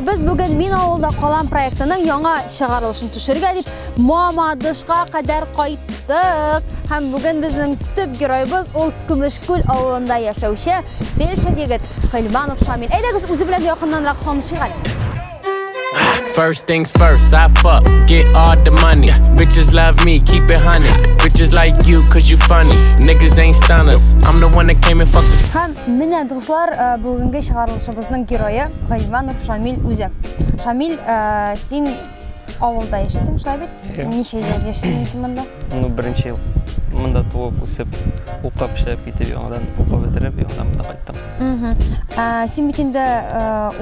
Biz bugün Min Avulda Qalan proyektinin яңа чыгарылышын төшергә дип Мамадышка кадәр кайттык. Һәм бүген безнең төп героебыз ул Көмешкүл авылында яшәүче фельдшер егет Хилманов Шамил. Әйдәгез үзе белән якыннанрак танышыйк әле. First things first, I fuck, get all the money. Bitches love me, keep it honey. Bitches like you, cause you funny. Niggas ain't stunners. I'm the one that came and fucked this. Һәм менә дуслар, бүгенге чыгарылышыбызның герое Хилманов Шамил үзе. Шамил, син авылда яшәсең, шулай бит? Ничә ел яшәсең син монда? Беренче ел. Монда туып, үсеп, укып, эшләп китеп, яңадан укып бетереп, яңадан монда кайттым. Син бит инде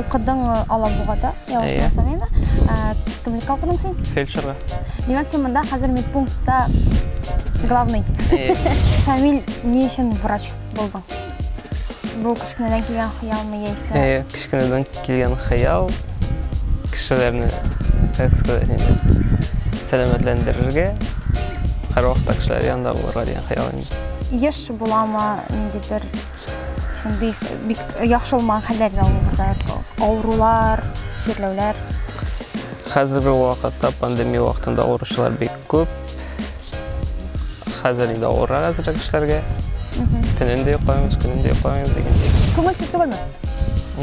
укыдың Алабугада, ялгышмасам, кемлеккә укыдың син? Фельдшерга. Димәк, син монда хәзер медпунктта главный. Шамил, ни өчен врач булдың? Бу кичкенәдән килгән хыялмы яисә? Кичкенәдән килгән хыял кешеләрне, как сказать, сәламәтләндерергә, һәр вакытта кешеләр янында булырга дигән хыял инде. Еш буламы, ниндидер шундый бик яхшы булмаган хәлләрдә булса, авырулар, ширләүләр. Хәзерге вакытта пандемия вакытында авыручылар бик күп. Хәзер инде авыррак әзрәк кешеләргә. Төнен дә йоклаймыз, көнен дә йоклаймыз дигәндәй. Күңелсез түгелме?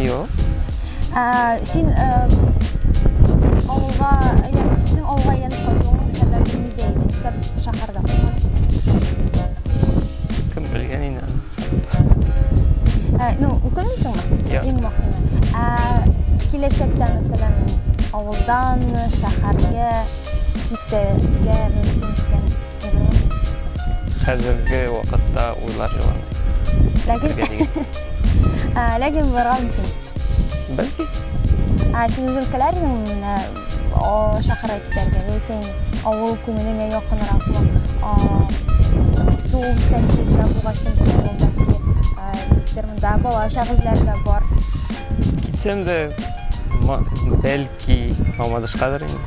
Юк. Син авылга әйләнеп кайтуыңның сәбәбе нидә иде? Нишләп шәһәрдә калдың? Кем белгән инде. Укыйсыңмы? Юк. Иң мөһиме. Киләчәктә, мәсәлән, авылдан шәһәргә китәргә мөмкин икән. Хәзерге вакытта уйлар юк. Ләкин барга мөмкин. Бәлки. Син үзең теләрсең шәһәргә китәргә, яисә авыл күңелеңә якынракмы? Зур станцияләрдә булгачтан монда бала-чагызлар да бар. Китсәм дә бәлки Мамадышкадыр инде.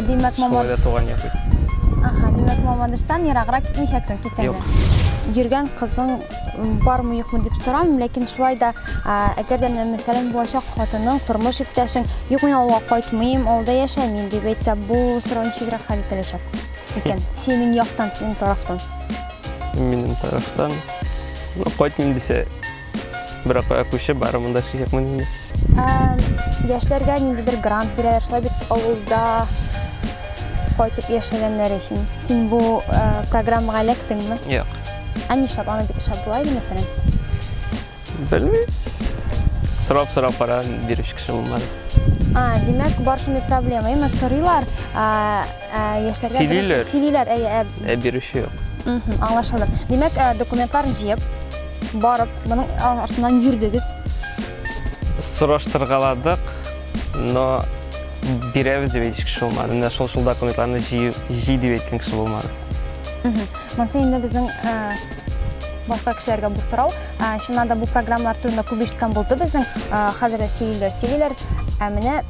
Димәк, Шулай туган як. Димәк, Мамадыштан ераграк китмәйсәң китсәң. Юк. Йөргән кызың бармы юкмы дип сорамыйм, ләкин шулай да әгәр дә мәсәлән булачак хатының, тормыш иптәшең, юк, мин авылга кайтмыйм, авылда яшәмим дип әйтсә, бу сорау ничегрәк хәл ителәчәк икән? Синең яктан, синең тарафтан. Минем тарафтан кайтмыйм дисә, биракка күчеп барымында шикәкмен инде. Яшьләргә ниндидер грант бирәләр, шулай бит авылда кайтып яшәгәннәр өчен. Син бу программага эләктеңме? Юк. Нишләп аны бит эшләп була иде, мәсәлән? Белмим. Сорап кара бирүче кеше булмады. Димәк, бар шундый проблема. Әмма сорыйлар, яшьләргә сөйлиләр, Бирүче юк. Аңлашылды. Димәк, документларын җыеп, барып, моның артыннан йөрдегез. Сораштыргаладык, но бирәбез дип әйтүче кеше булмады. Менә шул документларны җый дип әйткән кеше булмады. Монсы инде безнең башка кешеләргә бу сорау. Чыннан да бу программалар турында күп ишеткән булды безнең. Хәзер сөйлиләр, менә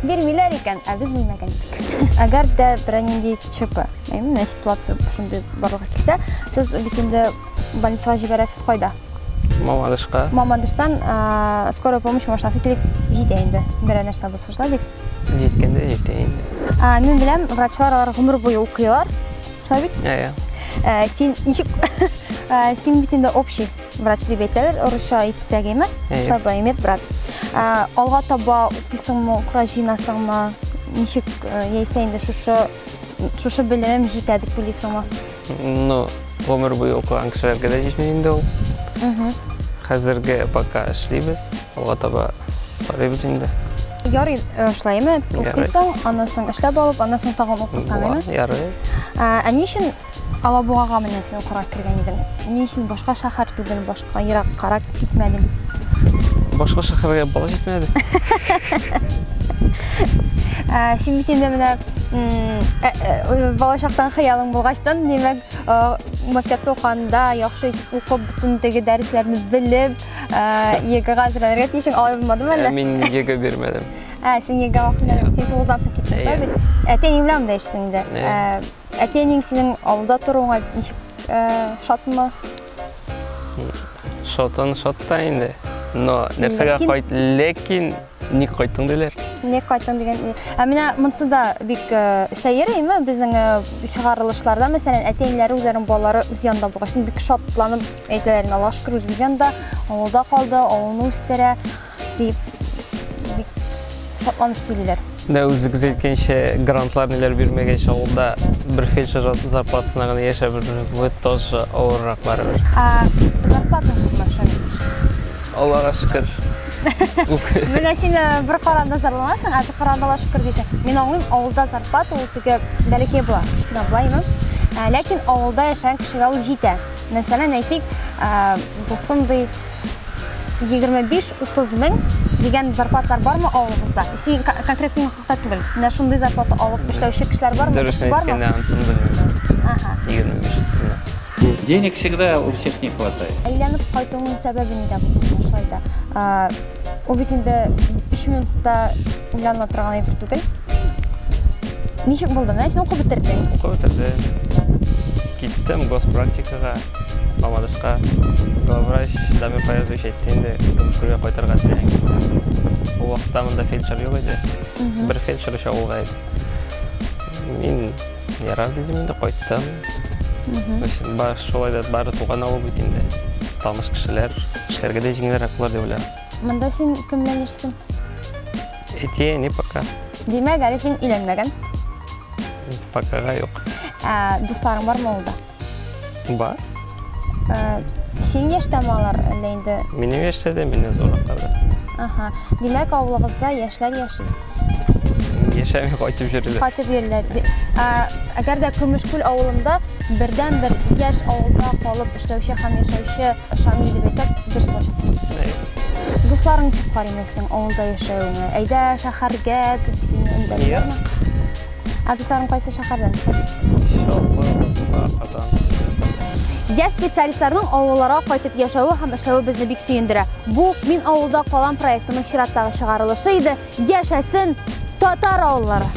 бирмиләр икән, без белмәгән идек. Әгәр дә бер нинди ЧП, менә ситуация шундый барлыкка килсә, сез бит инде больницага җибәрәсез кайда? Мамадышка. Мамадыштан скорая помощь машинасы килеп җитә инде. Бер нәрсә булса шулай бит. Җиткәндә җитә инде. Мин беләм, врачлар алар гомер буе укыйлар. Шулай бит? Син ничек син бит инде общий врач дип әйтәләр, орысча әйтсәгеме? Шулай медбрат. Алга таба укыйсыңмы, укыра җыйнасыңмы? Ничек яисә инде шушы белемем җитә дип уйлыйсыңмы? Гомер буе укыган кешеләргә дә җитми инде ул. Хәзерге пока эшлибез, алга таба карыйбыз инде. Ярый, шулаймы? Укыйсың, аннан соң эшләп алып, аннан соң тагын укысаңмы? Ярый. Ни өчен Алабугага менә син укырга кергән идең? Ни өчен башка шәһәр түгел, башка ераккарак китмәдең? Башка шәһәргә бала җитмәде. Син бит инде менә балачактан хыялың булгачтан, димәк, мәктәптә укганда яхшы укып, бөтен теге дәресләрне белеп, ЕГЭга әзерләнергә тиешең, алай булмадымы әллә? Мин ЕГЭ бирмәдем. Син ЕГЭ вакытында, син 9-дан соң киттең, шулай бит? Әтәң белән дә яшисең инде. Әтәң синең авылда торуыңа ничек шатмы? Шатта инде. Но нәрсәгә кайт, ләкин Ник кайттың диләр? Не кайттың деген. Менә монсы да бик сәер име безнең чыгарылышларда, мәсәлән, әтәйләре үзләренең балалары үз янында булгач, бик шатланып әйтәләр, Аллаһка шөкер, үз янында, авылда калды, авылны үстерә дип бик шатланып сөйлиләр. Да үзегез әйткәнчә, грантлар ниләр бирмәгәнчә авылда бер фельдшер зарплатасына гына яшәп бу тоже авыррак барыбер. Зарплата күпме? Аллаһка шөкер. Менә син бер каранда зарланасың, бер каранда Аллаһка шөкер дисең. Мин аңлыйм, авылда зарплата ул теге бәләкәй була, кичкенә булаймы? Ләкин авылда яшәгән кешегә ул җитә. Мәсәлән, әйтик, булсындый 25-30 мең дигән зарплатлар бармы авылыбызда? Син конкрет син хакта түгел. Менә шундый зарплата алып эшләүче кешеләр бармы? Дөресен әйткәндә ансын белмим. Ага. 25-30 мең. Денег всегда у всех не хватает. Әйләнеп кайтуның сәбәбе нидә булды шулайда? Ул бит инде 3 минутта уйлана торган әйбер түгел. Ничек булды? Менә син укып бетердең. Укып бетердем. Киттем госпрактикага, Мамадышка. Главврач даме поездыш әйтте инде, Көмешкүлгә кайтырга теләгән. Ул вакытта монда фельдшер юк иде. Бер фельдшер эш авылга иде. Мин ярар дидем, инде кайттым. Шулай да бары туган авыл бит инде. Таныш кешеләр, эшләргә дә җиңелрәк булыр дип уйлыйм. Монда син кем белән яшисең? Әйтие, не пока. Димәк, әле син өйләнмәгән. Покага юк. Дусларың бармы авылда? Бар. Син яшьтәме алар әллә инде? Минем яшьтә, мине зурактарда. Аха. Димәк, авылыгызда яшьләр яши. Яшәмәй кайтып йөриләр. Кайтып йөриләр. Әгәр дә Көмешкүл авылында бердән-бер яшь авылда калып эшләүче һәм яшәүче Шамил дип әйтсәк, дөрес булачак. Дусларың ничек карыймы син авылда яшәүеңә? Әйдә шәһәргә дип син өндәләр. Дусларың кайсы шәһәрдән? Казан. Яшь специалистларның авылларга кайтып яшәүе һәм эшләүе безне бик сөендерә. Бу мин авылда калам проектының чираттагы чыгарылышы иде. Яшәсен татар авыллары!